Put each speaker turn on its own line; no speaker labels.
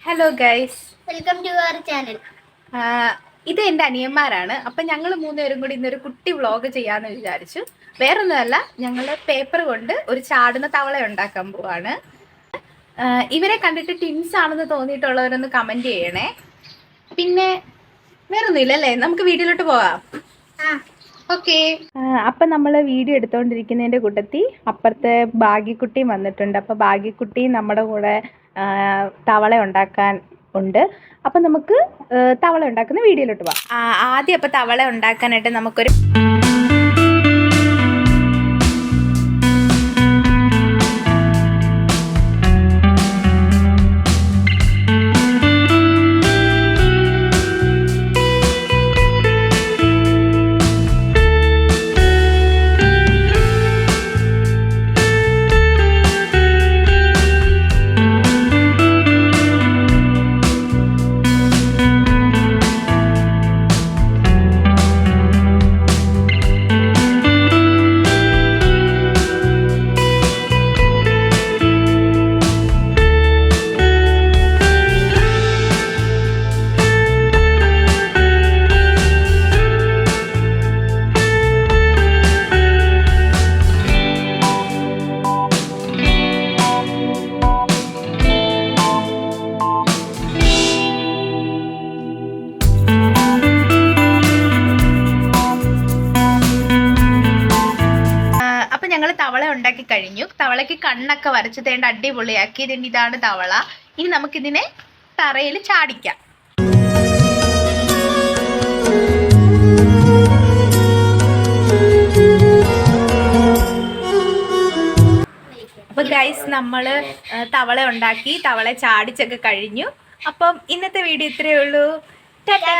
Hello guys,
welcome to our channel.
ഇത് എൻ്റെ അനിയന്മാരാണ്. അപ്പം ഞങ്ങൾ മൂന്നുപേരും കൂടി ഇന്നൊരു കുട്ടി വ്ളോഗ് ചെയ്യാമെന്ന് വിചാരിച്ചു. വേറൊന്നുമല്ല, ഞങ്ങൾ പേപ്പർ കൊണ്ട് ഒരു ചാടുന്ന തവള ഉണ്ടാക്കാൻ പോവാണ്. ഇവരെ കണ്ടിട്ട് ടിൻസ് ആണെന്ന് തോന്നിയിട്ടുള്ളവരൊന്ന് കമൻറ്റ് ചെയ്യണേ. പിന്നെ വേറൊന്നുമില്ല അല്ലേ, നമുക്ക് വീഡിയോയിലോട്ട് പോവാം. ഓക്കെ. അപ്പം നമ്മൾ വീഡിയോ എടുത്തുകൊണ്ടിരിക്കുന്നതിൻ്റെ കൂട്ടത്തിൽ അപ്പുറത്തെ ഭാഗ്യക്കുട്ടിയും വന്നിട്ടുണ്ട്. അപ്പോൾ ഭാഗ്യക്കുട്ടിയും നമ്മുടെ കൂടെ തവള ഉണ്ടാക്കാൻ ഉണ്ട്. അപ്പം നമുക്ക് തവള ഉണ്ടാക്കുന്ന വീഡിയോയിലോട്ട് പോവാം. ആദ്യം അപ്പോൾ തവള ഉണ്ടാക്കാനായിട്ട് നമുക്കൊരു ഞങ്ങൾ തവള ഉണ്ടാക്കി കഴിഞ്ഞു. തവളയ്ക്ക് കണ്ണൊക്കെ വരച്ച് തേണ്ട അടിപൊളിയാക്കി. ഇതാണ് തവള. ഇനി നമുക്കിതിനെ തറയിൽ ചാടിക്കാം. അപ്പൊ ഗൈസ്, നമ്മൾ തവള ഉണ്ടാക്കി, തവള ചാടിച്ചൊക്കെ കഴിഞ്ഞു. അപ്പം ഇന്നത്തെ വീഡിയോ ഇത്രയേ ഉള്ളൂ. ടാറ്റാ.